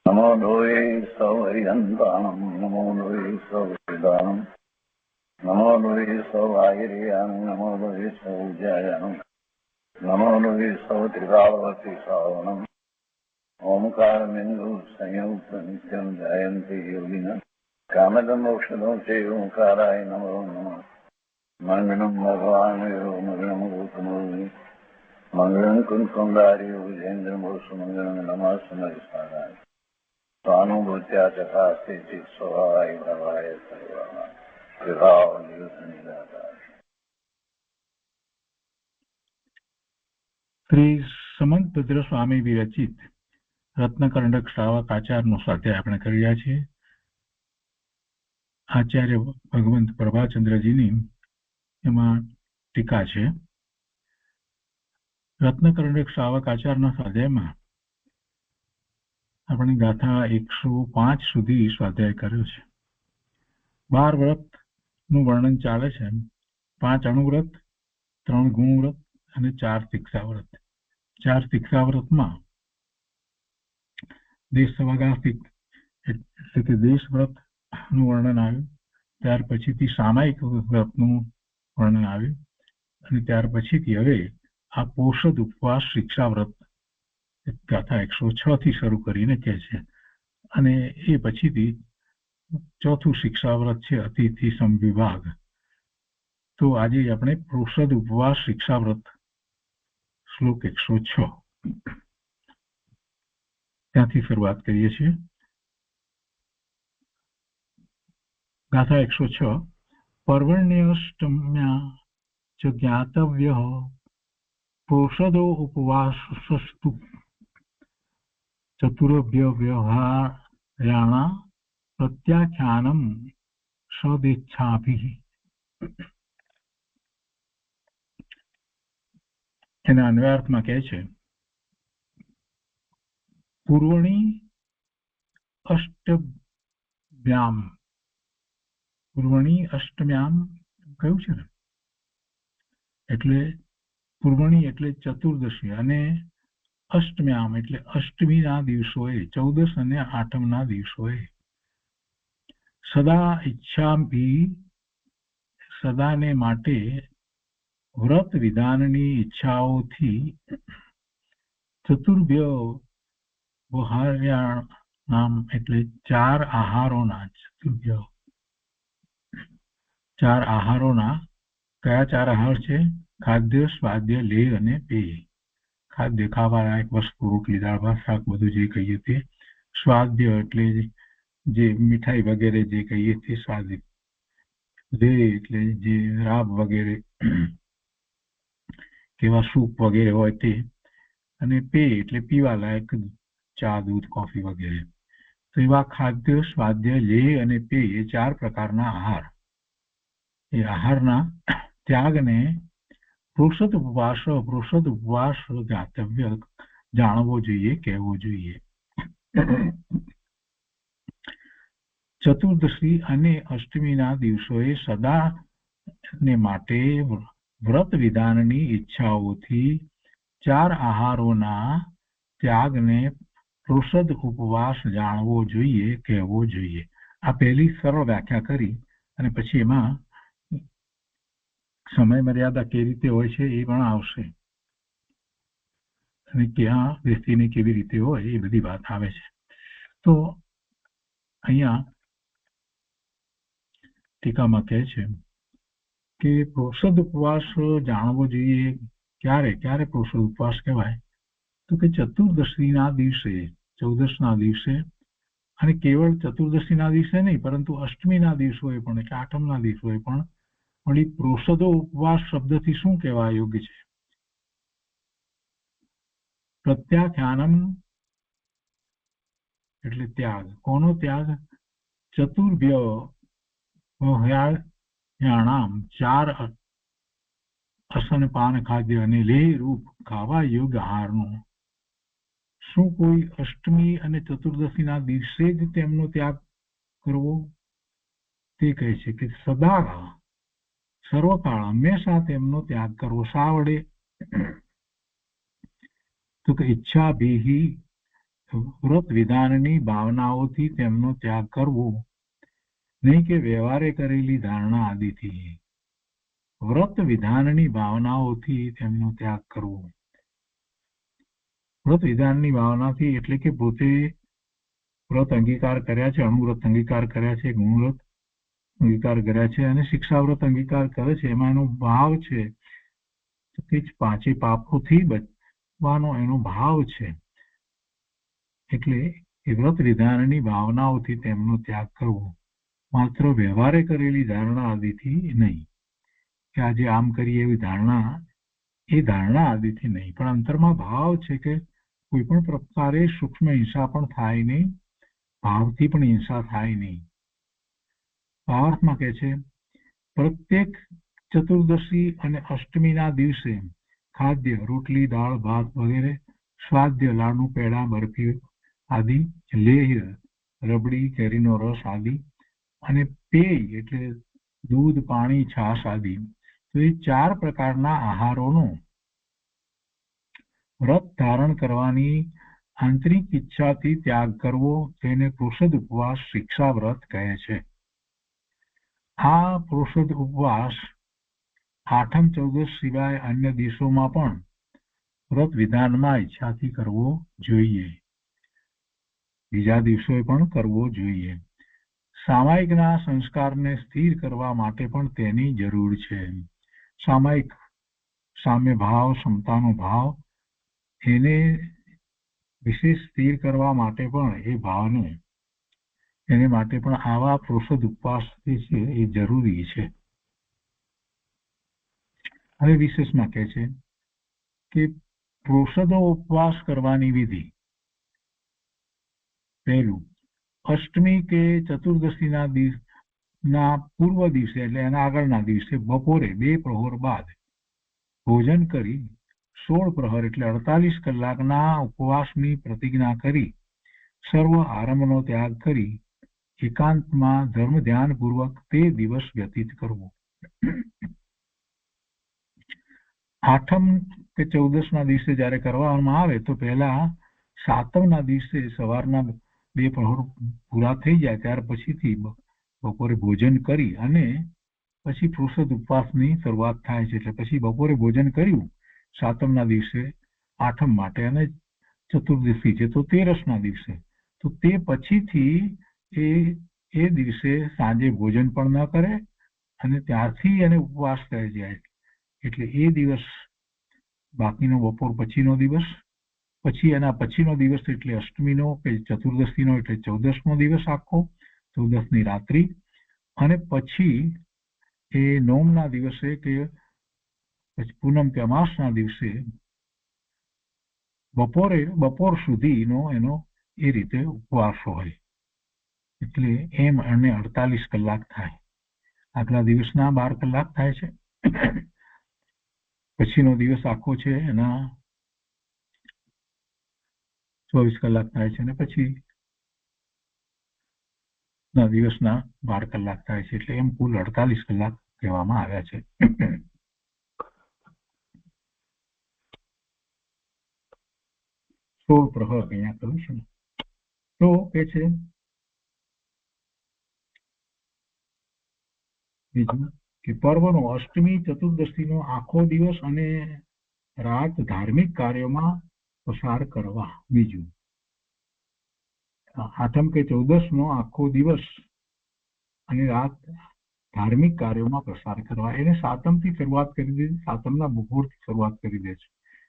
नमो लोये सौहरिहन्ताणं नमो लोये सौहृदानं नमो लोये सौभागिर्यानं नमो लोये सौज्यायानं नमो लोये सौत्रिकावती सावनं ओंकारमिन्दु संयुक्त नित्यं जयन्ति योगिनः कामदमोक्षदं चैव ओंकाराय नमो नमः मङ्गलं भगवान् मङ्गलं भूतमोहि मङ्गलं कुञ्कुण्डारि विजेन्द्रमोसुमङ्गलं नमः समरिसाराय स्वानुभूत्या चकास्ते चित् स्वभावाय भवाय सर्वाः विभाव निदाता। શ્રી સમંત ભદ્ર સ્વામી વિરચિત રત્નકરંડક શ્રાવક આચારનો સ્વાધ્યાય આપણે કરી રહ્યા છીએ. આચાર્ય ભગવંત પ્રભાચંદ્રજીની એમાં ટીકા છે. રત્નકરંડક શ્રાવક આચારના સ્વાધ્યાયમાં આપણે ગાથા 105 સુધી સ્વાધ્યાય કર્યો છે. 12 વ્રતનું વર્ણન ચાલે છે. 5 અણુવ્રત, 3 ગુણવ્રત અને 4 શિક્ષાવ્રત. 4 શિક્ષાવ્રતમાં દેશવાગાસ્તિક એટલે કે દેશવ્રત નું વર્ણન આવ્યું. ત્યાર પછીથી સામાયિક વ્રતનું વર્ણન આવ્યું અને ત્યાર પછીથી હવે આ પોષદ ઉપવાસ શિક્ષાવ્રત ગાથા 106 થી શરૂ કરીને કહે છે. અને એ પછીથી ચોથું શિક્ષાવ્રત છે અતિથિ સમવિભાગ. તો આજે આપણે પોષદ ઉપવાસ શિક્ષાવ્રત શ્લોક 106 ત્યાંથી શરૂઆત કરીએ છીએ. ગાથા 106 પર્વણ્યષ્ટમ્યા ચ જ્ઞાતવ્યઃ પોષદો ઉપવાસસ્તુ ચતુર્ભ્ય વ્યવહારાણા પ્રત્યાખ્યાનમ સદેચ્છાભિ. એના અન્વયાર્થમાં કહે છે પૂર્વણી અષ્ટમ્યામ કયું છે ને, એટલે પૂર્વણી એટલે ચતુર્દશી અને અષ્ટમ્યામ એટલે અષ્ટમીના દિવસોએ 14 અને 8મના દિવસોએ સદા ઈચ્છાભી સદાને માટે વ્રત વિધાનની ઈચ્છાઓથી ચતુર્ભ્ય વહાર્યાણામ એટલે 4 આહારોના ચતુર્ભ્ય 4 આહારોના. કયા 4 આહાર છે? ખાદ્ય, સ્વાદ્ય, લેહ અને પેય. ખાદ્ય ખાવાલાયક વસ્તુ, રોટલી, દાળ, ભાત, શાક બધું જે કહીએ તે. સ્વાદ્ય એટલે જે મીઠાઈ વગેરે જે કહીએ તે સ્વાદિ. લેહ એટલે જે રાબ વગેરે કેવા સૂપ વગેરે હોય તે. અને પેય એટલે પીવા લાયક ચા, દૂધ, કોફી વગેરે. તો એવા ખાદ્ય, સ્વાદ્ય, લેહ અને પેય એ 4 પ્રકારના આહાર. એ આહારના ત્યાગને પોષદ ઉપવાસ જ્ઞાતવ્ય જાણવો જોઈએ, કહેવો જોઈએ. ચતુર્દશી અને અષ્ટમીના દિવસોએ સદા ને માટે વ્રત વિધાનની ઈચ્છાઓથી 4 આહારોના ત્યાગને પોષદ ઉપવાસ જાણવો જોઈએ, કહેવો જોઈએ. આ પહેલી સરળ વ્યાખ્યા કરી અને પછી એમાં સમય મર્યાદા કેવી રીતે હોય છે એ પણ આવશે અને ક્યાં બેસીને કેવી રીતે હોય એ બધી વાત આવે છે. તો અહીંયા ટીકામાં કહે છે કે પોષદ ઉપવાસ જાણવો જોઈએ. ક્યારે પોષદ ઉપવાસ કહેવાય? તો કે ચતુર્દશીના દિવસે, 14ના દિવસે, અને કેવળ ચતુર્દશીના દિવસે નહીં પરંતુ અષ્ટમીના દિવસોએ પણ એટલે 8મના દિવસોએ પણ. વળી પોષદો ઉપવાસ શબ્દથી શું કહેવા યોગ્ય છે? પ્રત્યાખ્યાનમ એટલે ત્યાગ. કોનો ત્યાગ? ચતુર્ભ્ય વહાર્યાણામ 4 અસનપાન ખાદ્ય અને લેહ રૂપ ખાવા યોગ્ય આહારનો. શું કોઈ અષ્ટમી અને ચતુર્દશીના દિવસે જ તેમનો ત્યાગ કરવો? તે કહે છે કે સદા સર્વકાળ હંમેશા તેમનો ત્યાગ કરવો. શા વડે? તો કે ઈચ્છાભિ વ્રત વિધાનની ભાવનાઓથી તેમનો ત્યાગ કરવો, નહીં કે વ્યવહારે કરેલી ધારણા આદિથી. વ્રત વિધાનની ભાવનાઓથી તેમનો ત્યાગ કરવો. વ્રત વિધાનની ભાવનાથી એટલે કે પોતે વ્રત અંગીકાર કર્યા છે, અણુવ્રત અંગીકાર કર્યા છે, ગુણવ્રત અંગીકાર કર્યા છે અને શિક્ષાવ્રત અંગીકાર કરે છે, એમાં એનો ભાવ છે કે પાંચે પાપોથી બચવાનો એનો ભાવ છે. એટલે એ વ્રત વિધાનની ભાવનાઓથી તેમનો ત્યાગ કરવો, માત્ર વ્યવહારે કરેલી ધારણા આદિથી નહીં, કે આજે આમ કરીએ એવી ધારણા, એ ધારણા આદિથી નહીં, પણ અંતરમાં ભાવ છે કે કોઈ પણ પ્રકારે સૂક્ષ્મ હિંસા પણ થાય નહીં, ભાવથી પણ હિંસા થાય નહીં. ભાવાર્થમાં કહે છે, પ્રત્યેક ચતુર્દશી અને અષ્ટમીના દિવસે ખાદ્ય રોટલી, દાળ, ભાત વગેરે, સ્વાદ્ય લાડુ, પેડા, બરફી આદિ, લેહ્ય રબડી, કેરીનો રસ આદિ, અને પેય એટલે દૂધ, પાણી, છાશ આદિ. તો એ 4 પ્રકારના આહારોનો વ્રત ધારણ કરવાની આંતરિક ઈચ્છાથી ત્યાગ કરવો, તેને પુરુષદ ઉપવાસ શિક્ષા વ્રત કહે છે. આ પુરુષદ ઉપવાસ આઠમ, ચૌદસ સિવાય અન્ય દિવસોમાં પણ વ્રત વિધાનમાં ઈચ્છાથી કરવો જોઈએ. બીજા દિવસોએ પણ કરવો જોઈએ. સામાયિકના સંસ્કારને સ્થિર કરવા માટે પણ તેની જરૂર છે. સામાયિક સામ્ય ભાવ, સમતાનો ભાવ, એને વિશેષ સ્થિર કરવા માટે પણ એ ભાવને, એને માટે પણ આવા પુરુષદ ઉપવાસ જે છે એ જરૂરી છે. હવે વિશેષમાં કહે છે કે પુરુષદો ઉપવાસ કરવાની વિધિ. પહેલું, અષ્ટમી કે ચતુર્દશીના પૂર્વ દિવસે એટલે એના આગળના દિવસે બપોરે 2 પ્રહર બાદ ભોજન કરી 16 પ્રહર એટલે 48 કલાકના ઉપવાસની પ્રતિજ્ઞા કરી સર્વ આરંભનો ત્યાગ કરી એકાંતમાં ધર્મ ધ્યાનપૂર્વક તે દિવસ વ્યતીત કરવો. આઠમ કે 14ના દિવસે જ્યારે કરવામાં આવે તો પહેલા સાતમના દિવસે સવારના 2 પ્રહર પૂરા થઈ જાય ત્યાર પછીથી બપોરે ભોજન કરી અને પછી પુરુષદ ઉપવાસની શરૂઆત થાય છે. એટલે પછી બપોરે ભોજન કર્યું સાતમના દિવસે આઠમ માટે અને ચતુર્દશી છે તો 13ના દિવસે, તો તે પછીથી એ દિવસે સાંજે ભોજન પણ ન કરે અને ત્યારથી એને ઉપવાસ થઈ જાય. એટલે એ દિવસ બાકીનો બપોર પછીનો દિવસ, પછી એના પછીનો દિવસ એટલે અષ્ટમીનો કે ચતુર્દશીનો એટલે 14મો દિવસ આખો, 14ની રાત્રિ, અને પછી એ નોમના દિવસે કે પૂનમ કે અમાસના દિવસે બપોર સુધીનો એનો એ રીતે ઉપવાસ હોય. એટલે એમ એને 48 કલાક થાય. આગલા દિવસના 12 કલાક થાય છે, પછીનો દિવસ આખો છે એના 24 કલાક થાય છે, અને પછી ના દિવસના 12 કલાક થાય છે. એટલે એમ કુલ 48 કલાક કહેવામાં આવ્યા છે. સો પ્રહર અહીંયા કહ્યું છે. તો કે છે બીજું કે પર્વનો અષ્ટમી ચતુર્દશીનો આખો દિવસ અને રાત ધાર્મિક કાર્યોમાં પસાર કરવા. બીજું, આઠમ કે 14નો આખો દિવસ અને રાત ધાર્મિક કાર્યોમાં પસાર કરવા. એને સાતમથી શરૂઆત કરી દે, સાતમના બપોરથી શરૂઆત કરી દે છે.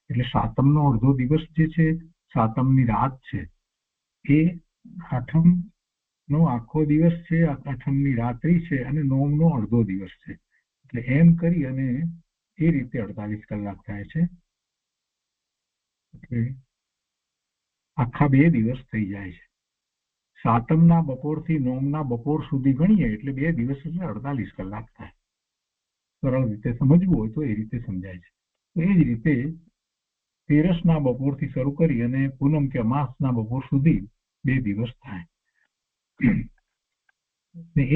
એટલે સાતમનો અડધો દિવસ જે છે, સાતમની રાત છે, એ આઠમનો આખો દિવસ છે, આઠમની રાત્રિ છે, અને નોમનો અડધો દિવસ છે. એટલે એમ કરી અને એ રીતે 48 કલાક થાય છે. એટલે આખા 2 દિવસ થઈ જાય છે. સાતમના બપોરથી નોમના બપોર સુધી ગણીએ એટલે 2 દિવસ એટલે 48 કલાક થાય. સરળ રીતે સમજવું હોય તો એ રીતે સમજાય છે. તો એ જ રીતે 13ના બપોરથી શરૂ કરી અને પૂનમ કે અમાસના બપોર સુધી 2 દિવસ થાય.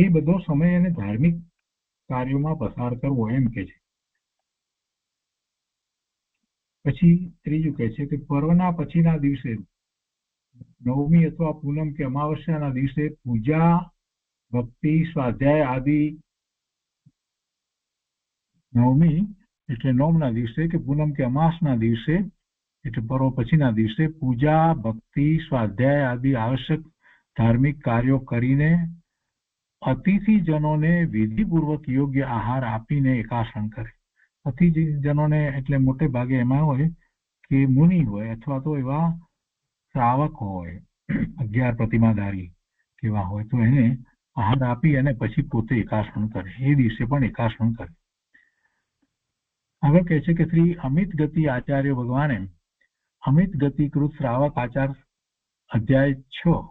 એ બધો સમય એને ધાર્મિક કાર્યોમાં પસાર કરવો એમ કે છે. પછી ત્રીજું કહે છે કે પર્વના પછીના દિવસે નવમી અથવા પૂનમ કે અમાવસ્યાના દિવસે પૂજા ભક્તિ સ્વાધ્યાય આદિ નવમી એટલે નોમના દિવસે કે પૂનમ કે અમાસના દિવસે એટલે પર્વ પછીના દિવસે પૂજા ભક્તિ સ્વાધ્યાય આદિ આવશ્યક ધાર્મિક કાર્યો કરીને અતિથિજનોને વિધિપૂર્વક યોગ્ય આહાર આપીને એકાસન કરે. અતિથિજનોને એટલે મોટે ભાગે એમાં હોય કે મુનિ હોય અથવા તો એવા શ્રાવક હોય 11 પ્રતિમાધારી કેવા હોય તો એને આહાર આપી અને પછી પોતે એકાસન કરે. એ દિવસે પણ એકાસન કરે. આગળ કહે છે કે શ્રી અમિત ગતિ આચાર્ય ભગવાને અમિત ગતિકૃત શ્રાવક આચાર અધ્યાય 6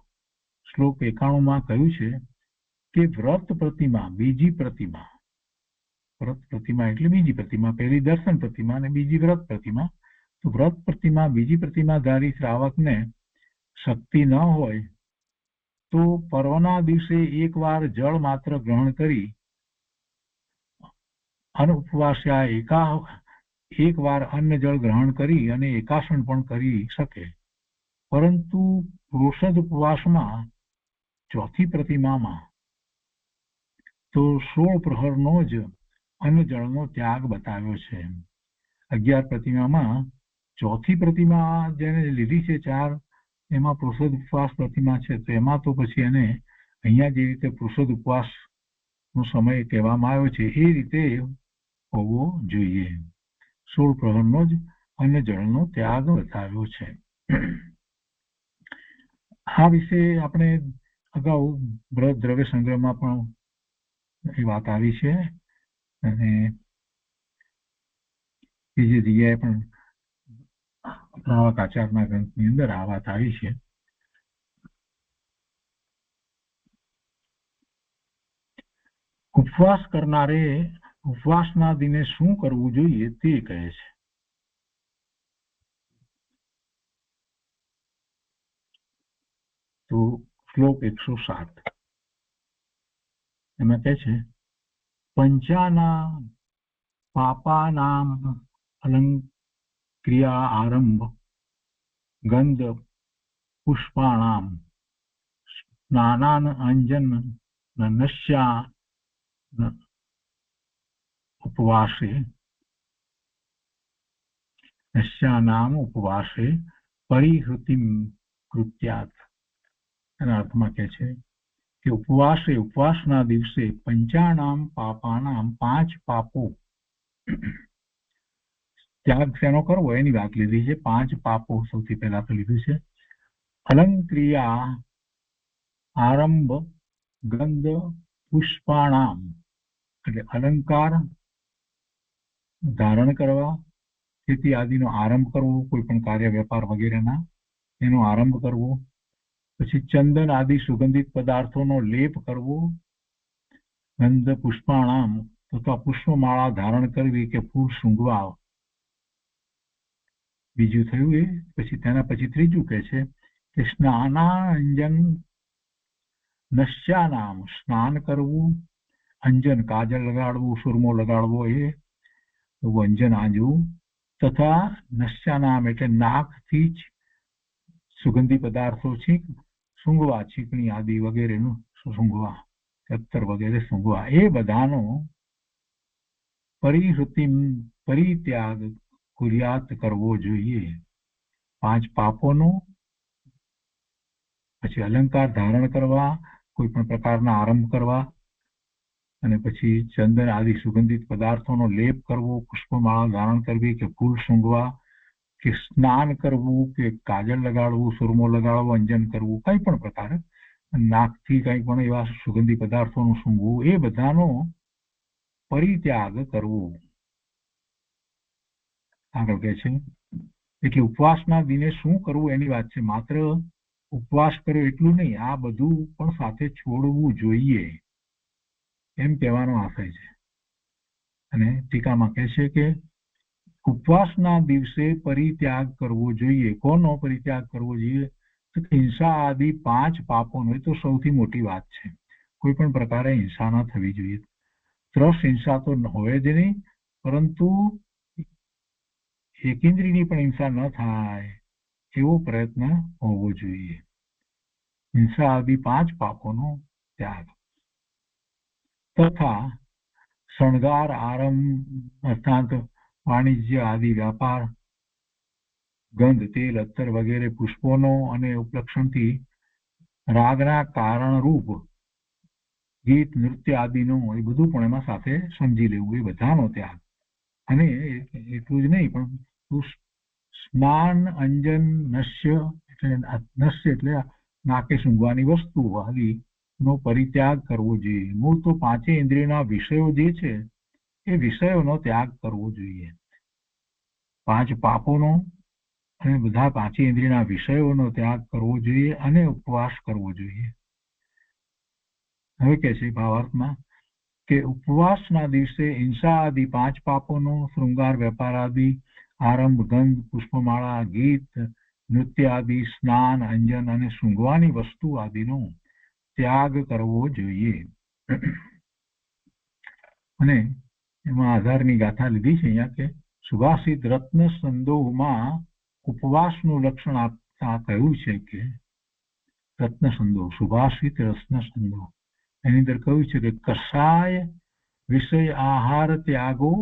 શ્લોક 91 કહ્યું છે કે વ્રત પ્રતિમા બીજી પ્રતિમા, વ્રત પ્રતિમા એટલે બીજી પ્રતિમા, પહેલી દર્શન પ્રતિમા અને બીજી વ્રત પ્રતિમા. તો વ્રત પ્રતિમા બીજી પ્રતિમાધારી શ્રાવકને શક્તિ ન હોય તો પર્વના દિવસે એકવાર જળ માત્ર ગ્રહણ કરી અને ઉપવાસ્યા એક વાર અન્ન જળ ગ્રહણ કરી અને એકાસન પણ કરી શકે. પરંતુ રોષદ ઉપવાસમાં ચોથી પ્રતિમામાં તો 16 પ્રહરનો જ અન્ન જળનો ત્યાગ બતાવ્યો છે. 11 પ્રતિમામાં ચોથી પ્રતિમા જેને લીધી છે 4 એમાં પુરુષોદ ઉપવાસ પ્રતિમા છે તો એમાં તો પછી એને અહીંયા જે રીતે પુરુષોદ ઉપવાસ નો સમય કહેવામાં આવ્યો છે એ રીતે હોવો જોઈએ. 16 પ્રહરનો જ અન્ન જળનો ત્યાગ બતાવ્યો છે. આ વિશે આપણે અગાઉ બૃહદ દ્રવ્ય સંગ્રહમાં પણ એ વાત આવી છે અને બીજી જગ્યાએ પણ શ્રાવક આચારના ગ્રંથની અંદર આ વાત આવી છે. ઉપવાસ કરનારે ઉપવાસના દિને શું કરવું જોઈએ તે કહે છે. તો શ્લોક 107 એમાં કહે છે પંચાના પાપાનામ અલંક્રિયા આરંભ ગંધ પુષ્પાણામ સ્નાનાન અંજન નશ્યા ઉપવાસે નશ્યાનામ ઉપવાસે પરિહૃતિમ કૃત્યાત. એના અર્થમાં કહે છે કે ઉપવાસના દિવસે પંચાનામ પાપાનામ 5 પાપો ત્યાગ શેનો કરવો એની વાત લીધી છે. 5 પાપો સૌથી પહેલા તો લીધું છે. અલંક્રિયા આરંભ ગંધ પુષ્પાણામ એટલે અલંકાર ધારણ કરવા, ખેતી આદિનો આરંભ કરવો, કોઈ પણ કાર્ય વેપાર વગેરેના એનો આરંભ કરવો, પછી ચંદન આદિ સુગંધિત પદાર્થોનો લેપ કરવો, ગંધ પુષ્પાણામ તથા પુષ્પમાળા ધારણ કરવી કે ફૂલ સૂંઘવા. બીજું થયું એ. પછી તેના પછી ત્રીજું કહે છે કે સ્નાનાંજન નશ્યાનામ સ્નાન કરવું, અંજન કાજલ લગાડવું, સુરમો લગાડવો એ અંજન આંજવું, તથા નશ્યાનામ એટલે નાકથી જ સુગંધી પદાર્થો સૂંઘવા, છીકણી આદિ વગેરેનું સૂંઘવા, અત્તર વગેરે સૂંઘવા, એ બધાનો પરિત્યાગ કુર્યાત કરવો જોઈએ. 5 પાપોનો, પછી અલંકાર ધારણ કરવા, કોઈ પણ પ્રકારના આરંભ કરવા, અને પછી ચંદન આદિ સુગંધિત પદાર્થોનો લેપ કરવો, પુષ્પમાળા ધારણ કરવી કે ફૂલ સૂંઘવા, કે સ્નાન કરવું, કે કાજલ લગાડવું, સુરમો લગાડવો, અંજન કરવું, કઈ પણ પ્રકારે નાકથી કઈ પણ એવા સુગંધી પદાર્થોનું સૂંઘવું, એ બધાનો પરિત્યાગ કરવો. આગળ કહે છે એટલે ઉપવાસના દિને શું કરવું એની વાત છે. માત્ર ઉપવાસ કર્યો એટલું નહીં, આ બધું પણ સાથે છોડવું જોઈએ એમ કહેવાનો આશય છે. અને ટીકામાં કહે છે કે ઉપવાસના દિવસે પરિત્યાગ કરવો જોઈએ. કોનો પરિત્યાગ કરવો જોઈએ? તો હિંસા આદિ 5 પાપોનો. એ તો સૌથી મોટી વાત છે. કોઈ પણ પ્રકારે હિંસા ન થવી જોઈએ. ત્રસ હિંસા તો હોય જ નહીં, પરંતુ એકેન્દ્રીયની પણ હિંસા ન થાય, એવો પ્રયત્ન હોવો જોઈએ. હિંસા આદિ 5 પાપોનો ત્યાગ તથા શણગાર આરંભ અર્થાત વાણિજ્ય આદિ વ્યાપાર, ગંધ, તેલ, અત્તર વગેરે પુષ્પોનો અને ઉપલક્ષણથી રાગના કારણરૂપ ગીત, નૃત્ય આદિનો એ બધું પણ એમાં સાથે સમજી લેવું, એ બધાનો ત્યાગ. અને એટલું જ નહીં પણ સ્નાન, અંજન, નશ્ય એટલે નાકે સૂંઘવાની વસ્તુ આદિ નો પરિત્યાગ કરવો જોઈએ. મૂળ તો 5 ઇન્દ્રિયોના વિષયો જે છે એ વિષયોનો ત્યાગ કરવો જોઈએ. 5 પાપોનો અને બધા 5 ઇન્દ્રિયના વિષયોનો ત્યાગ કરવો જોઈએ અને ઉપવાસ કરવો જોઈએ. હવે કે છે ભાવાર્થમાં કે ઉપવાસના દિવસે હિંસા આદિ 5 પાપોનો, શૃંગાર, વેપાર આદિ, આરંભ, ગંધ, પુષ્પમાળા, ગીત, નૃત્ય આદિ, સ્નાન, અંજન અને સૂંઘવાની વસ્તુ આદિનો ત્યાગ કરવો જોઈએ. અને એમાં આધારની ગાથા લીધી છે અહીંયા કે સુભાષિત રત્ન સંદોહમાં ઉપવાસનું લક્ષણ આપતા કહ્યું છે કે રત્ન સંદોહ, સુભાષિત રત્ન સંદોહ એની અંદર કહ્યું છે કે કષાય વિષય આહાર ત્યાગો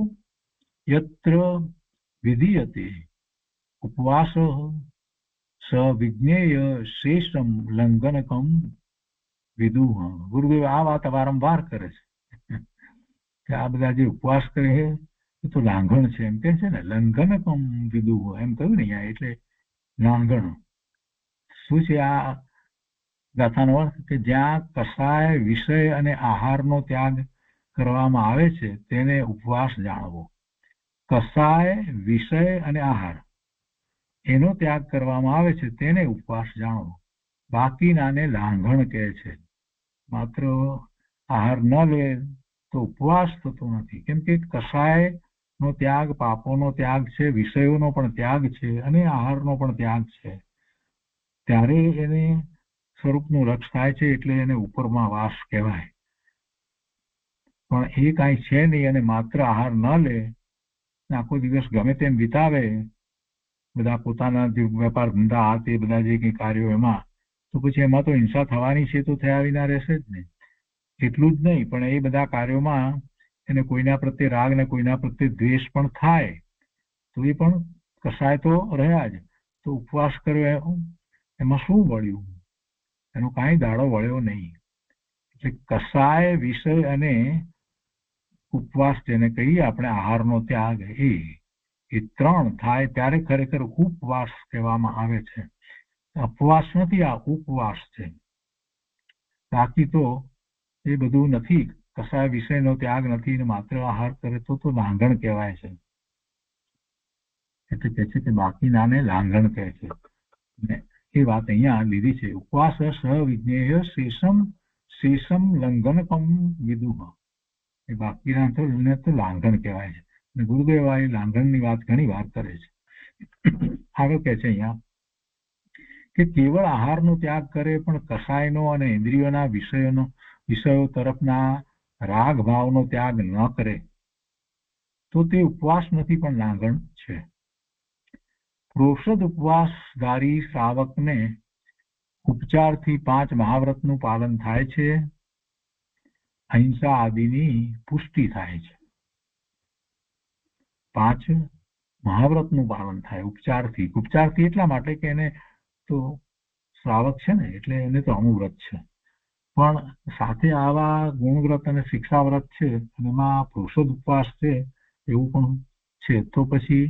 યત્ર વિધીયતે ઉપવાસ સ વિજ્ઞેય શેષમ લંઘનકમ વિદુહ. ગુરુદેવ આ વાત વારંવાર કરે છે કે આ બધા જે ઉપવાસ કરે છે એ તો લાંઘણ છે, એમ કે છે ને, લંઘનકમ વિદુહ એમ કહ્યું ને અહીંયા, એટલે લાંઘણ શું છે આ ગાથાનો અર્થ? કે જ્યાં કષાય, વિષય અને આહારનો ત્યાગ કરવામાં આવે છે તેને ઉપવાસ જાણવો. કષાય, વિષય અને આહાર એનો ત્યાગ કરવામાં આવે છે તેને ઉપવાસ જાણવો. બાકીનાને લાંઘણ કહે છે. માત્ર આહાર ન લે તો ઉપવાસ થતો નથી, કેમ કે કષાય નો ત્યાગ પાપોનો ત્યાગ છે, વિષયોનો પણ ત્યાગ છે અને આહારનો પણ ત્યાગ છે. ત્યારે એને સ્વરૂપનું રક્ષ થાય છે, એટલે એને ઉપરમાં વાસ કહેવાય. પણ એ કાંઈ છે નહીં અને માત્ર આહાર ન લે, આખો દિવસ ગમે તેમ વિતાવે બધા પોતાના જે વેપાર ધંધા આ તે બધા જે કંઈ કાર્યો એમાં, તો પછી એમાં તો હિંસા થવાની છે, તો થયા વિના રહેશે જ નહીં. એટલું જ નહીં પણ એ બધા કાર્યોમાં એને કોઈના પ્રત્યે રાગ ને કોઈના પ્રત્યે દ્વેષ પણ થાય તો એ પણ કસાય તો રહ્યા જ. તો ઉપવાસ કર્યો એમાં શું વળ્યું? એનો કાંઈ દાડો વળ્યો નહીં. એટલે કસાય, વિષય અને ઉપવાસ જેને કહીએ આપણે, આહારનો ત્યાગ, એ 3 થાય ત્યારે ખરેખર ઉપવાસ કહેવામાં આવે છે. ઉપવાસ નથી, આ ઉપવાસ છે. બાકી તો એ બધું નથી, કસાય વિષયનો ત્યાગ નથી ને માત્ર આહાર કરે તો લાંઘણ કહેવાય છે. એટલે કહે છે કે બાકીનાને લાંઘણ કહે છે. એ વાત અહીંયા લીધી છે. ઉપવાસ સવિજ્ઞેય શેષમ લંઘનકમ વિદુહ. એ બાકીના તો લાંઘણ કહેવાય છે. અને ગુરુદેવ આ લાંઘણની વાત ઘણી વાર કરે છે. આગળ કહે છે અહીંયા કે કેવળ આહારનો ત્યાગ કરે પણ કસાયનો અને ઇન્દ્રિયોના વિષયો તરફના રાગ ભાવનો ત્યાગ ન કરે તો તે ઉપવાસ નથી પણ લાંઘણ છે. પ્રોષદ ઉપવાસધારી શ્રાવકને ઉપચારથી 5 મહાવ્રતનું પાલન થાય છે, અહિંસા આદિની પુષ્ટિ થાય છે. 5 મહાવ્રતનું પાલન થાય ઉપચારથી. ઉપચારથી એટલા માટે કે એને તો શ્રાવક છે ને એટલે એને તો અનુવ્રત છે, પણ સાથે આવા ગુણવ્રત અને શિક્ષાવ્રત છે અને એમાં પ્રોષદ ઉપવાસ છે એવું પણ છે, તો પછી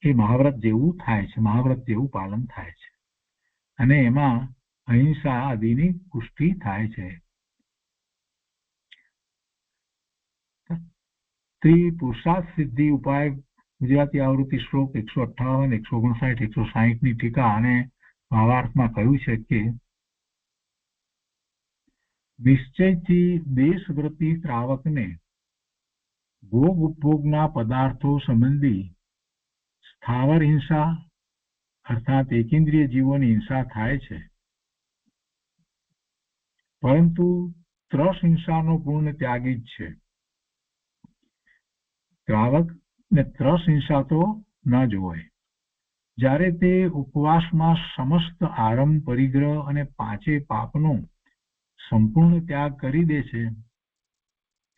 એ મહાવ્રત જેવું થાય છે, મહાવ્રત જેવું પાલન થાય છે અને એમાં અહિંસા આદિની પુષ્ટિ થાય છે. પુરુષાર્થ સિદ્ધિ ઉપાય ગુજરાતી આવૃત્તિ શ્લોક 158, 159, 160 ની ટીકા અને ભાવાર્થમાં કહ્યું છે કે નિશ્ચયથી દેશવ્રતી શ્રાવકને ભોગ ઉપભોગના પદાર્થો સંબંધી સ્થાવર હિંસા અર્થાત એકેન્દ્રિય જીવોની હિંસા થાય છે, પરંતુ ત્રસ હિંસાનો પૂર્ણ ત્યાગી જ છે. શ્રાવક ને ત્રસ હિંસા તો ન જ હોય. જ્યારે તે ઉપવાસમાં સમસ્ત આરંભ પરિગ્રહ અને પાંચે પાપનો સંપૂર્ણ ત્યાગ કરી દે છે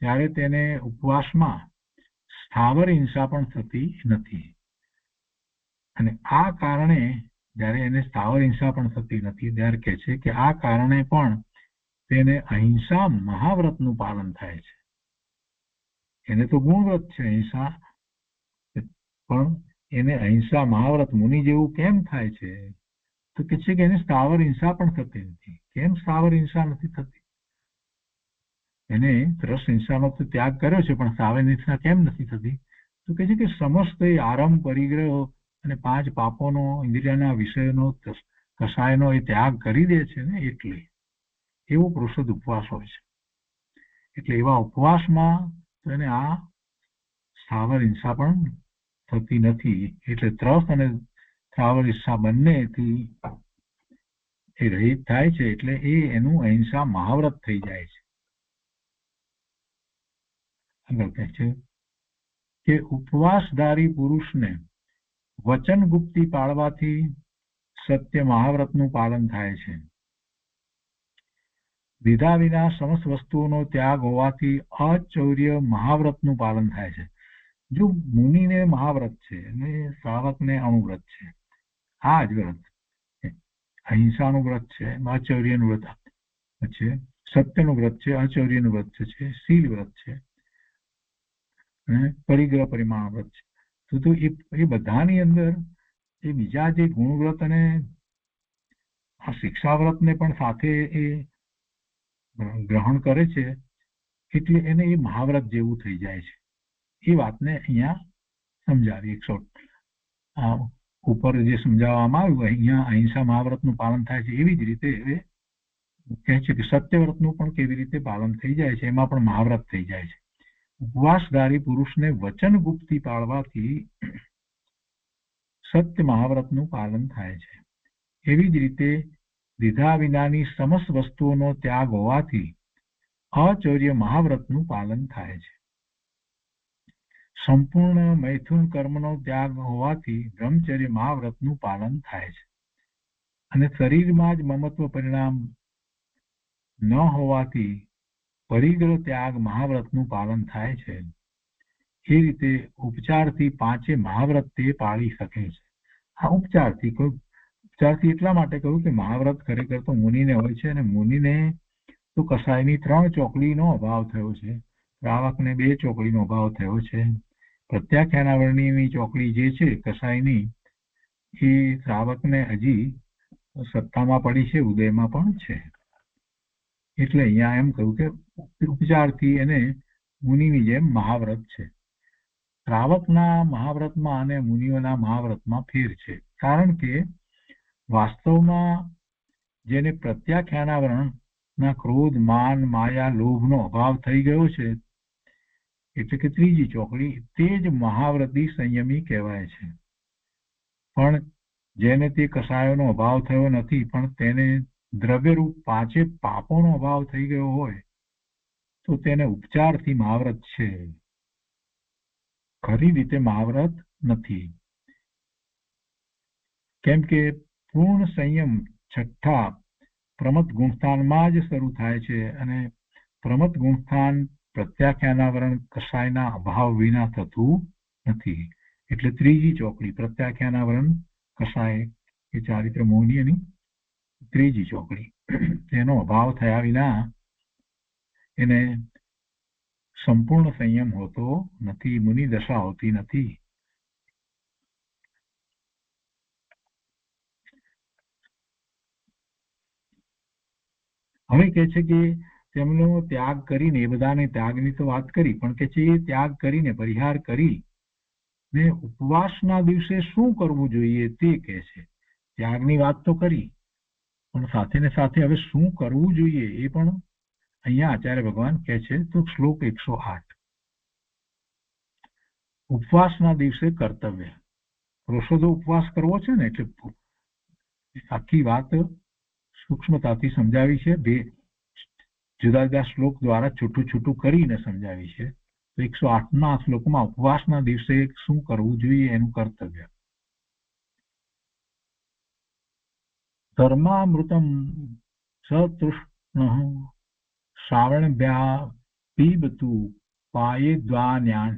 ત્યારે તેને ઉપવાસમાં સ્થાવર હિંસા પણ થતી નથી. અને આ કારણે જ્યારે એને સ્થાવર હિંસા પણ થતી નથી ત્યારે કહે છે કે આ કારણે પણ તેને અહિંસા મહાવ્રતનું પાલન થાય છે. એને તો ગુણવ્રત છે અહિંસા, પણ એને અહિંસા મહાવ્રત મુનિ જેવું કેમ થાય છે? તો કે છે કે એને સ્થાવર હિંસા પણ થતી નથી. કેમ સ્થાવર હિંસા નથી થતી? એને રસ હિંસાનો તો ત્યાગ કર્યો છે, પણ સ્થાવર હિંસા કેમ નથી થતી? તો કે છે કે સમસ્ત આરંભ પરિગ્રહ અને પાંચ પાપોનો, ઇન્દ્રિયના વિષયનો, કસાયનો એ ત્યાગ કરી દે છે ને, એટલે એવો પુરુષોત્ત ઉપવાસ હોય છે. એટલે એવા ઉપવાસમાં એને આ સ્થાવર હિંસા પણ થતી નથી. એટલે ત્રસ્ત અને સ્થાવર હિંસા બંનેથી એ રહિત થાય છે. એટલે એ એનું અહિંસા મહાવ્રત થઈ જાય છે. આગળ કહે છે કે ઉપવાસધારી પુરુષને વચન ગુપ્તી પાળવાથી સત્ય મહાવ્રતનું પાલન થાય છે. વિધા વિના સમસ્ત વસ્તુઓનો ત્યાગ હોવાથી અચૌર્ય મહાવ્રતનું પાલન થાય છે. જો મુનિને મહાવ્રત છે અને શ્રાવકને અણુવ્રત છે, આ જ વ્રત અહિંસાનું વ્રત છે, અચૌર્યનું વ્રત છે, સત્યનું વ્રત છે, અચૌર્યનું વ્રત છે, શીલ વ્રત છે અને પરિગ્રહ પરિમાણ વ્રત છે. તો એ બધાની અંદર એ બીજા જે ગુણવ્રત અને આ શિક્ષા વ્રતને પણ સાથે એ ગ્રહણ કરે છે, એટલે એને એ મહાવ્રત જેવું થઈ જાય છે. એ વાતને અહીંયા સમજાવી. ઉપર જે સમજાવવામાં આવ્યું અહીંયા અહિંસા મહાવ્રતનું પાલન થાય છે, એવી જ રીતે હવે કહે છે કે સત્યવ્રતનું પણ કેવી રીતે પાલન થઈ જાય છે, એમાં પણ મહાવ્રત થઈ જાય છે. ઉપવાસધારી પુરુષને વચન ગુપ્તી પાળવાથી સત્ય મહાવ્રતનું પાલન થાય છે. એવી જ રીતે વિધા વિનાની સમસ્ત વસ્તુઓનો ત્યાગ હોવાથી અચૌર્ય મહાવ્રતનું પાલન થાય છે. સંપૂર્ણ મૈથુન કર્મનો ત્યાગ હોવાથી બ્રહ્મચર્ય મહાવ્રતનું પાલન થાય છે. અને શરીરમાં જ મમત્વ પરિણામ ન હોવાથી પરિગ્રહ ત્યાગ મહાવ્રતનું પાલન થાય છે. એ રીતે ઉપચારથી પાંચે મહાવ્રત તે પાળી શકે છે. આ ઉપચારથી એટલા માટે કહ્યું કે મહાવ્રત ખરેખર તો મુનિને હોય છે, અને મુનિને તો કસાયની 3 ચોકડીનો અભાવ થયો છે, શ્રાવકને 2 ચોકડીનો અભાવ થયો છે. પ્રત્યાખ્યાનાવરણીની ચોકડી જે છે કસાયની, એ શ્રાવકને હજી સત્તામાં પડી છે, ઉદયમાં પણ છે. એટલે અહીંયા એમ કહ્યું કે ઉપચારથી એને મુનિની જેમ મહાવ્રત છે. શ્રાવકના મહાવ્રતમાં અને મુનિઓના મહાવ્રતમાં ફેર છે. કારણ કે વાસ્તવમાં જેને પ્રત્યાખ્યાનાવરણના ક્રોધ, માન, માયા, લોભનો અભાવ થઈ ગયો છે, એટલે કે ત્રીજી ચોકડી, તે જ મહાવ્રતી સંયમી કહેવાય છે. પણ જેને તે કસાયોનો અભાવ થયો નથી, પણ તેને દ્રવ્યરૂપ પાંચે પાપોનો અભાવ થઈ ગયો હોય, તો તેને ઉપચારથી મહાવ્રત છે, ખરી રીતે મહાવ્રત નથી. કેમ કે પૂર્ણ સંયમ છઠ્ઠા પ્રમત ગુણસ્થાનમાં જ શરૂ થાય છે, અને પ્રમત ગુણસ્થાન પ્રત્યાખ્યાનાવરણ કસાયના અભાવ વિના થતું નથી. એટલે ત્રીજી ચોકડી પ્રત્યાખ્યાનાવરણ કસાય એ ચારિત્ર મોહનીયની ત્રીજી ચોકડી, તેનો અભાવ થયા વિના એને સંપૂર્ણ સંયમ હોતો નથી, મુનિ દશા હોતી નથી. હવે કે છે કે તેમનો ત્યાગ કરીને, એ બધાને ત્યાગની તો વાત કરી, પણ કે છે એ ત્યાગ કરીને, પરિહાર કરી ને ઉપવાસના દિવસે શું કરવું જોઈએ તે કહે છે. ત્યાગની વાત તો કરી, પણ સાથે ને સાથે હવે શું કરવું જોઈએ એ પણ અહીંયા આચાર્ય ભગવાન કહે છે. તો શ્લોક 108, ઉપવાસના દિવસે કર્તવ્ય. પુરુષોત્તમ ઉપવાસ કરવો છે ને, એટલે આખી વાત સૂક્ષ્મતાથી સમજાવી છે. 2 જુદા જુદા શ્લોક દ્વારા છૂટું છૂટું કરીને સમજાવી છે. તો 108ના શ્લોકમાં ઉપવાસના દિવસે શું કરવું જોઈએ એનું કર્તવ્ય. ધર્મામૃતમ સતૃષ્ણ શ્રાવણભ્યા પીબતુ પાયે જ્ઞાન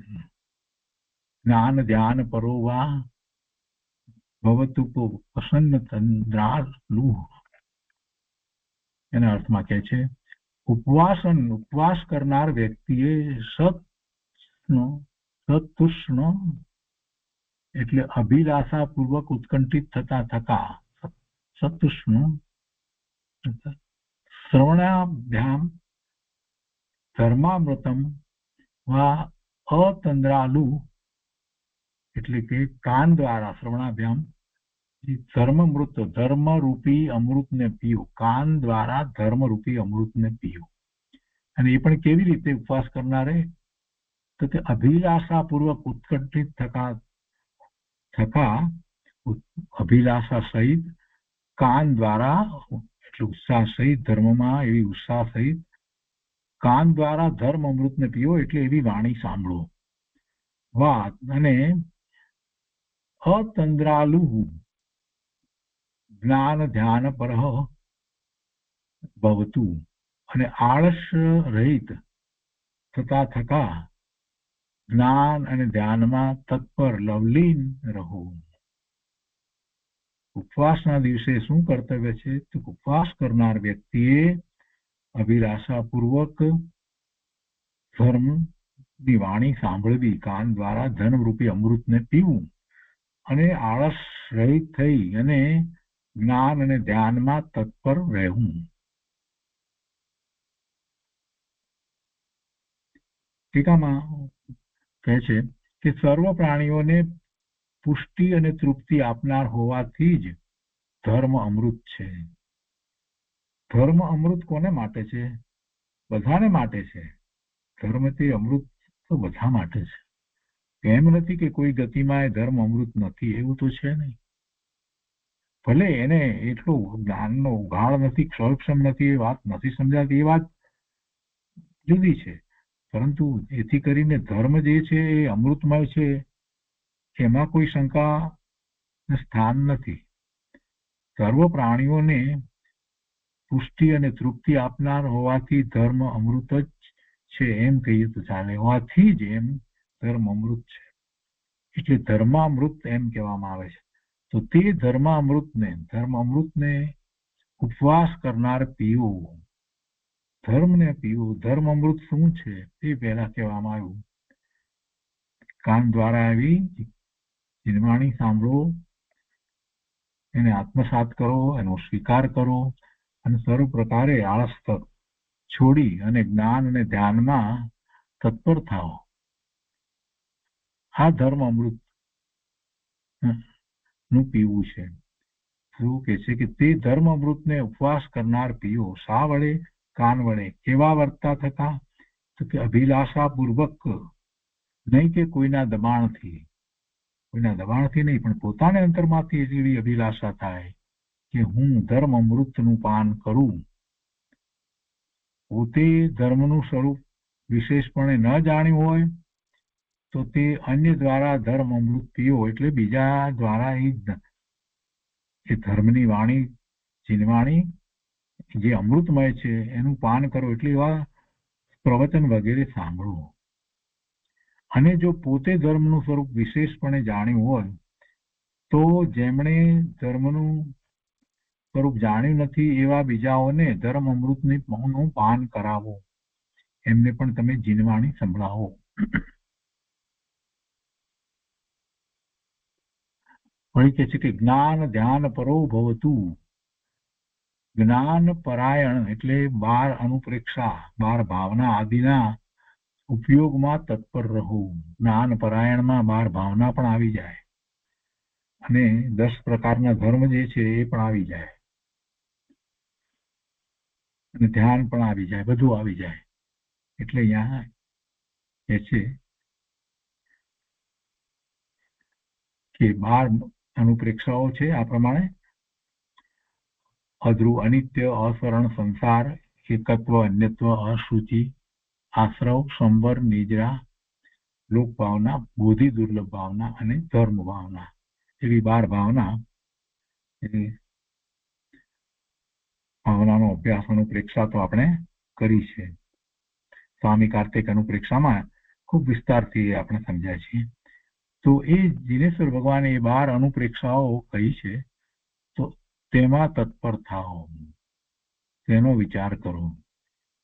ધ્યાન પરો વા ભવતુ પ્રસન્ન તંદ્રાલુ. એના અર્થમાં કહે છે ઉપવાસ કરનાર વ્યક્તિએ સતુષ્ણ એટલે અભિલાષા પૂર્વક ઉત્કંઠિત થતા સતુષ્ણ શ્રવણાભ્યામ ધર્મામૃતમ વા અતંદ્રાલુ એટલે કે કાન દ્વારા શ્રવણાભ્યામ ધર્મમૃત ધર્મરૂપી અમૃતને પીવું, કાન દ્વારા ધર્મરૂપી અમૃતને પીવું. અને એ પણ કેવી રીતે ઉપવાસ કરનારે? તો કે અભિલાષા પૂર્વક ઉત્કંઠિત થકા અભિલાષા સહિત કાન દ્વારા એટલે ઉત્સાહ સહિત ધર્મમાં એવી ઉત્સાહ સહિત કાન દ્વારા ધર્મ અમૃતને પીવો એટલે એવી વાણી સાંભળો. વાત અને અતંદ્રાલુ જ્ઞાન ધ્યાન પરઃ ભવતુ અને આળસ રહિત થકા જ્ઞાન અને ધ્યાનમાં તત્પર લવલીન રહો. ઉપવાસના દિવસે શું કર્તવ્ય છે? તો ઉપવાસ કરનાર વ્યક્તિએ અભિલાષાપૂર્વક ધર્મની વાણી સાંભળવી, કાન દ્વારા ધર્મરૂપી અમૃતને પીવું અને આળસ રહિત થઈ અને જ્ઞાન અને ધ્યાનમાં તત્પર રહેવું. ટીકામાં કહે છે કે સર્વ પ્રાણીઓને પુષ્ટિ અને તૃપ્તિ આપનાર હોવાથી જ ધર્મ અમૃત છે. ધર્મ અમૃત કોને માટે છે? બધાને માટે છે. ધર્મ તે અમૃત તો બધા માટે છે. એમ નથી કે કોઈ ગતિમાં એ ધર્મ અમૃત નથી, એવું તો છે નહીં. ભલે એને એટલો જ્ઞાનનો ઉઘાડ નથી, ક્ષોભક્ષમ નથી, એ વાત નથી સમજાતી, એ વાત જુદી છે. પરંતુ એથી કરીને ધર્મ જે છે એ અમૃતમય છે, એમાં કોઈ શંકા સ્થાન નથી. સર્વ પ્રાણીઓને પુષ્ટિ અને તૃપ્તિ આપનાર હોવાથી ધર્મ અમૃત જ છે એમ કહીએ તો ચાલે. હોવાથી જ એમ ધર્મ અમૃત છે એટલે ધર્મામૃત એમ કહેવામાં આવે છે. તો તે ધર્મ અમૃતને ઉપવાસ કરનાર પીવો, ધર્મને પીવો. ધર્મ અમૃત શું છે તે પહેલા કહેવામાં આવ્યું. કાન દ્વારા આવી જીનવાણી સાંભળો, એને આત્મસાત કરો, એનો સ્વીકાર કરો અને સર્વ પ્રકારે આળસ છોડી અને જ્ઞાન અને ધ્યાનમાં તત્પર થાઓ. આ ધર્મ અમૃત નું પીવું છે. શું કે છે કે તે ધર્મ અમૃતને ઉપવાસ કરનાર પીવો. શા વડે? કાન વડે. કેવા વર્તા થતા? તો કે અભિલાષા પૂર્વક, નહીં કે કોઈના દબાણથી નહીં, પણ પોતાને અંતરમાંથી એવી અભિલાષા થાય કે હું ધર્મ અમૃતનું પાન કરું. પોતે ધર્મનું સ્વરૂપ વિશેષપણે ન જાણ્યું હોય તો તે અન્ય દ્વારા ધર્મ અમૃત પીવો એટલે બીજા દ્વારા એ ધર્મની વાણી, જીનવાણી જે અમૃતમય છે એનું પાન કરો એટલે એવા પ્રવચન વગેરે સાંભળો. અને જો પોતે ધર્મનું સ્વરૂપ વિશેષપણે જાણ્યું હોય તો જેમણે ધર્મનું સ્વરૂપ જાણ્યું નથી એવા બીજાઓને ધર્મ અમૃતનું પાન કરાવો, એમને પણ તમે જીનવાણી સંભળાવો. વળી કહે છે કે જ્ઞાન ધ્યાન પરો ભવતુ. જ્ઞાન પરાયણ એટલે 12 અનુપ્રેક્ષા, 12 ભાવના આદિના ઉપયોગમાં તત્પર રહો. જ્ઞાન પરાયણમાં 12 ભાવના પણ આવી જાય અને 10 પ્રકારના ધર્મ જે છે એ પણ આવી જાય અને ધ્યાન પણ આવી જાય, બધું આવી જાય. એટલે અહીંયા કહે છે કે 12 અનુપ્રેક્ષાઓ છે આ પ્રમાણે: અધ્રુવ, અનિત્ય, અસરણ, સંસાર, એકત્વ, અન્યત્વ, અશુચિ, આશ્રવ, સંવર, નિજરા, લોક ભાવના, બોધિ દુર્લભ ભાવના અને ધર્મ ભાવના. એવી 12 ભાવના ભાવનાનો અભ્યાસ અનુપ્રેક્ષા તો આપણે કરી છે. સ્વામી કાર્તિક અનુપ્રેક્ષામાં ખૂબ વિસ્તારથી આપણે સમજ્યા છીએ. તો એ જીનેશ્વર ભગવાને એ 12 અનુપ્રેક્ષાઓ કહી છે, તો તેમાં તત્પર થાઓ, તેનો વિચાર કરો.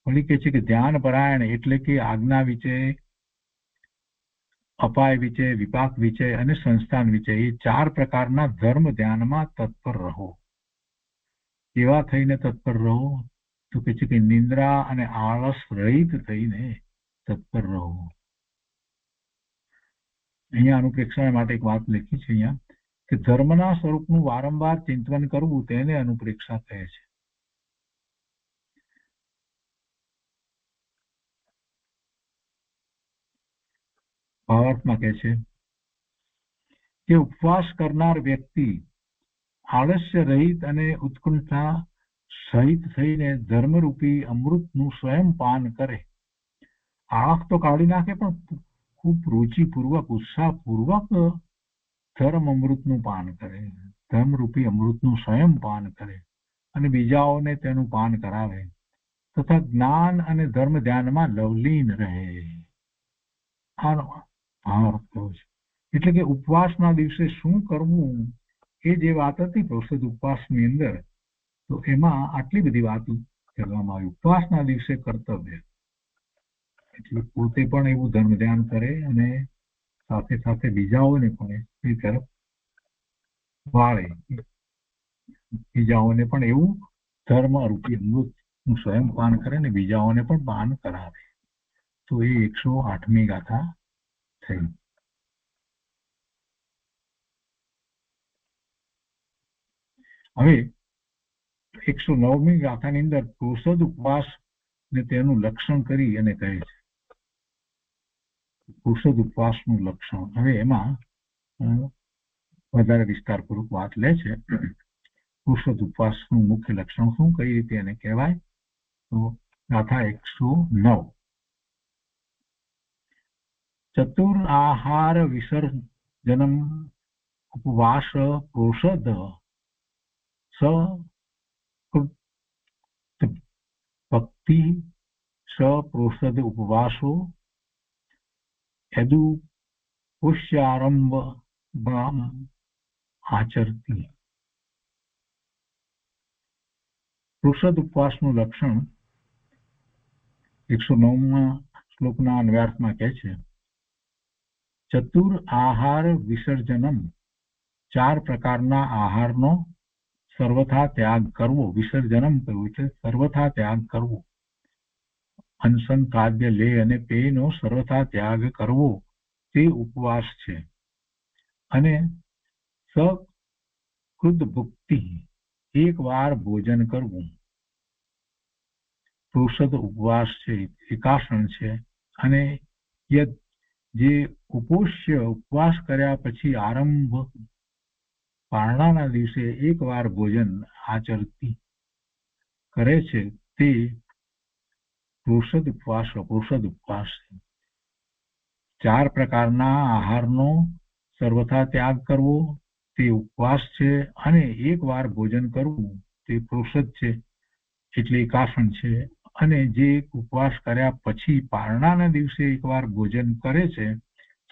વળી કહે છે કે ધ્યાન પરાયણ એટલે કે આજ્ઞા વિચય, અપાય વિચય, વિપાક વિચય અને સંસ્થાન વિચય, એ 4 પ્રકારના ધર્મ ધ્યાનમાં તત્પર રહો. કેવા થઈને તત્પર રહો? તો કહે છે કે નિંદ્રા અને આળસ રહિત થઈને તત્પર રહો. અહીંયા અનુપ્રેક્ષા માટે એક વાત લખી છે અહીંયા કે ધર્મના સ્વરૂપનું વારંવાર ચિંતન કરવું તેને અનુપ્રેક્ષા કહે છે. ભાવાર્થમાં કહે છે કે ઉપવાસ કરનાર વ્યક્તિ આળસ્ય રહિત અને ઉત્કંઠા સહિત થઈને ધર્મરૂપી અમૃતનું સ્વયં પાન કરે. આંખ તો કાઢી નાખે પણ ખૂબ રુચિપૂર્વક, ઉત્સાહપૂર્વક ધર્મ અમૃતનું પાન કરે, ધર્મરૂપી અમૃતનું સ્વયં પાન કરે અને બીજાઓને તેનું પાન કરાવે તથા જ્ઞાન અને ધર્મ ધ્યાનમાં લવલીન રહે. આનો ભાવાર્થ થયો છે. એટલે કે ઉપવાસના દિવસે શું કરવું એ જે વાત હતી પ્રૌષધ ઉપવાસની અંદર, તો એમાં આટલી બધી વાતો કરવામાં આવી. ઉપવાસના દિવસે કર્તવ્ય એટલે પોતે પણ એવું ધર્મ ધ્યાન કરે અને સાથે સાથે બીજાઓને પણ એ તરફ વાળે, બીજાઓને પણ એવું ધર્મ રૂપી અમૃતનું સ્વયં પાન કરે ને બીજાઓને પણ પાન કરાવે. તો એ 108મી ગાથા થઈ. હવે 109મી ગાથાની અંદર પ્રોષદ ઉપવાસ ને તેનું લક્ષણ કરી અને કહે છે. પ્રોષદ ઉપવાસનું લક્ષણ હવે એમાં વધારે વિસ્તારપૂર્વક વાત લે છે. પ્રોષદ ઉપવાસનું મુખ્ય લક્ષણ શું, કઈ રીતે એને કહેવાય? તો ગાથા 109. ચતુર આહાર વિસર્જનમ ઉપવાસ પ્રોષદ સ ભક્તિ સ પ્રોષદ ઉપવાસો યદુ પુષ્યારંભ આચરતી. પ્રોષદ ઉપવાસનું લક્ષણ 109મા શ્લોકના અન્વયાર્થમાં કહે છે ચતુર આહાર વિસર્જનમ, 4 પ્રકારના આહારનો સર્વથા ત્યાગ કરવો. વિસર્જનમ કરવું એટલે સર્વથા ત્યાગ કરવો. અનશન, ખાદ્ય, લેહ અને પેયનો સર્વથા ત્યાગ કરવો તે ઉપવાસ છે. અને સકૃત ભુક્તિ, 1 વાર ભોજન કરવું. પ્રોષદ ઉપવાસ છે, એકાસન છે. અને જે ઉપોષ્ય ઉપવાસ કર્યા પછી આરંભ પારણાના દિવસે 1 વાર ભોજન આચરતી કરે છે તે પ્રોષદ ઉપવાસ છે. 4 પ્રકારના આહારનો સર્વથા ત્યાગ કરવો તે ઉપવાસ છે અને 1 વાર ભોજન કરવું તે પ્રોષદ છે એટલે એકાસન છે. અને જે ઉપવાસ કર્યા પછી પારણાના દિવસે 1 વાર ભોજન કરે છે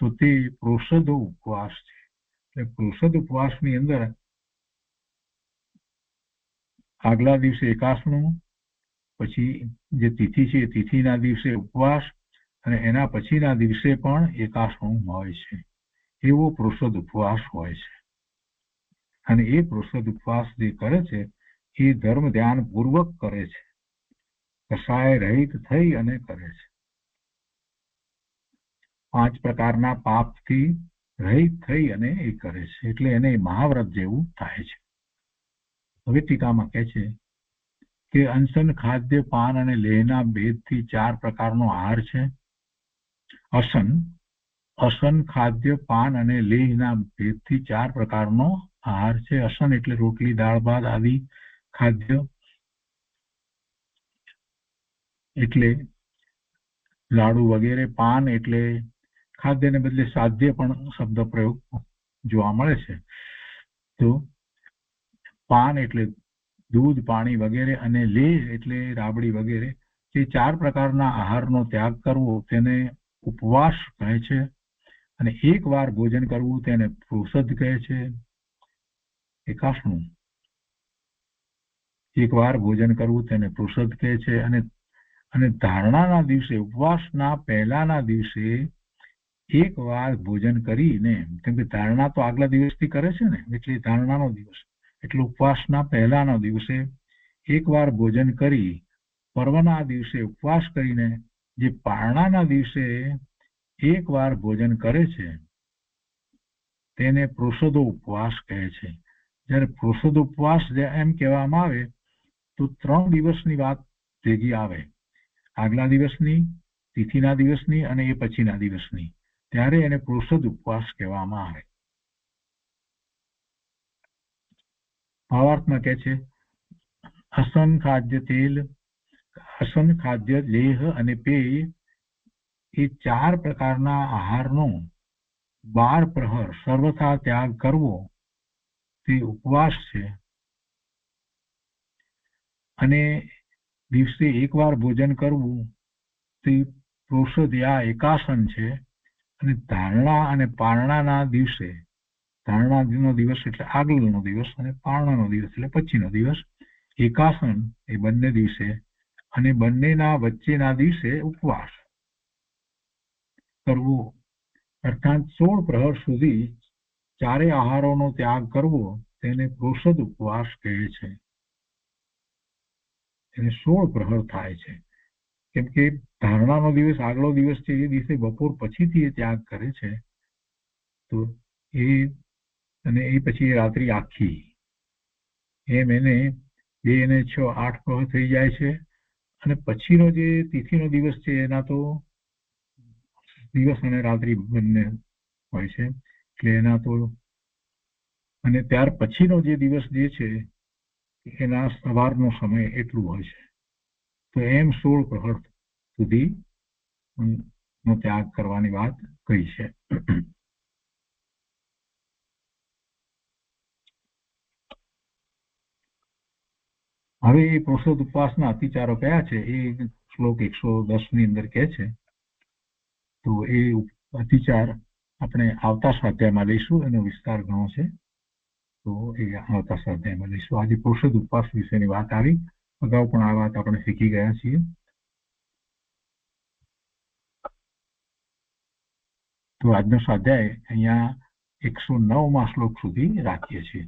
તો તે પ્રોષદ ઉપવાસ છે. એટલે પ્રોષદ ઉપવાસની અંદર આગલા દિવસે એકાસનું, પછી જે તિથિ છે એ તિથિના દિવસે ઉપવાસ અને એના પછીના દિવસે પણ એકાસનું હોય છે. એવો પ્રોષદ ઉપવાસ હોય છે. અને એ પ્રોષદ ઉપવાસ જે કરે છે એ ધર્મ ધ્યાન પૂર્વક કરે છે, કસાય રહિત થઈ અને કરે છે. 5 પ્રકારના પાપથી રહિત થઈ અને એ કરે છે એટલે એને મહાવ્રત જેવું થાય છે. હવે ટીકામાં કહે છે કે અનશન, ખાદ્ય, પાન અને લેહના ભેદથી 4 પ્રકારનો આહાર છે. અસન, ખાદ્ય, પાન અને લેહના ભેદથી 4 પ્રકારનો આહાર છે. અસન એટલે રોટલી, દાળ, ભાત આદિ ખાદ્ય, એટલે લાડુ વગેરે. પાન એટલે ખાદ્યને બદલે સાધ્ય પણ શબ્દ પ્રયોગ જોવા મળે છે. તો પાન એટલે દૂધ, પાણી વગેરે અને લેહ એટલે રાબડી વગેરે જે 4 પ્રકારના આહારનો ત્યાગ કરવો તેને ઉપવાસ કહે છે. અને એકવાર ભોજન કરવું તેને પ્રોષદ કહે છે. 81 એકવાર ભોજન કરવું તેને પ્રોષદ કહે છે. અને ધારણાના દિવસે, ઉપવાસના પહેલાના દિવસે એકવાર ભોજન કરીને, કેમ કે ધારણા તો આગલા દિવસથી કરે છે ને, એટલે ધારણાનો દિવસ, એટલે ઉપવાસના પહેલાનો દિવસે એકવાર ભોજન કરી પર્વના દિવસે ઉપવાસ કરીને જે પારણાના દિવસે એકવાર ભોજન કરે છે તેને પ્રોષદો ઉપવાસ કહે છે. જ્યારે પ્રોષદ ઉપવાસ એમ કહેવામાં આવે તો 3 દિવસની વાત ભેગી આવે, આગલા દિવસની, તિથિના દિવસની અને એ પછીના દિવસની, ત્યારે એને પ્રોષદ ઉપવાસ કહેવામાં આવે. ભાવાર્થમાં કહે છે અસન ખાદ્ય તેલ, અસન ખાદ્ય, લેહ અને પેય એ 4 પ્રકારના આહારનો 12 પ્રહર સર્વથા ત્યાગ કરવો તે ઉપવાસ છે. અને દિવસે એકવાર ભોજન કરવું તે પ્રોષદ યા એકાસન છે. અને ધારણા અને પારણાના દિવસે, ધારણાનો દિવસ એટલે આગળનો દિવસ અને પારણાનો દિવસ એટલે પછીનો દિવસ, એકાસન એ બંને દિવસે, અને બંનેના વચ્ચેના દિવસે ઉપવાસ કરવો. અર્થાત 16 પ્રહર સુધી 4 આહારોનો ત્યાગ કરવો તેને પ્રોષદ ઉપવાસ કહે છે. એને 16 પ્રહર થાય છે. કેમ કે ધારણાનો દિવસ આગલો દિવસ છે, એ દિવસે બપોર પછીથી એ ત્યાગ કરે છે, તો એ પછી રાત્રિ આખી, એમ એને 2 અને 6 8 પ્રહર થઈ જાય છે. અને પછીનો જે તિથિનો દિવસ છે એના તો દિવસ અને રાત્રિ બંને હોય છે, એટલે એના તો, અને ત્યાર પછીનો જે દિવસ જે છે એના સવારનો સમય એટલું હોય છે. તો એમ 16 પ્રહર સુધી નો ત્યાગ કરવાની વાત કહી છે. હવે એ પ્રોષદ ઉપવાસના અતિચારો કયા છે એ શ્લોક 110 ની અંદર કહે છે. તો એ અતિચાર આપણે આવતા સ્વાધ્યાયમાં લઈશું, એનો વિસ્તાર ઘણો છે, તો એ આવતા સ્વાધ્યાયમાં લઈશું. આજે પ્રોષદ ઉપવાસ વિશેની વાત આવી, અગાઉ પણ આ વાત આપણે શીખી ગયા છીએ. તો આજનો સ્વાધ્યાય અહીંયા 109માં શ્લોક સુધી રાખીએ છીએ.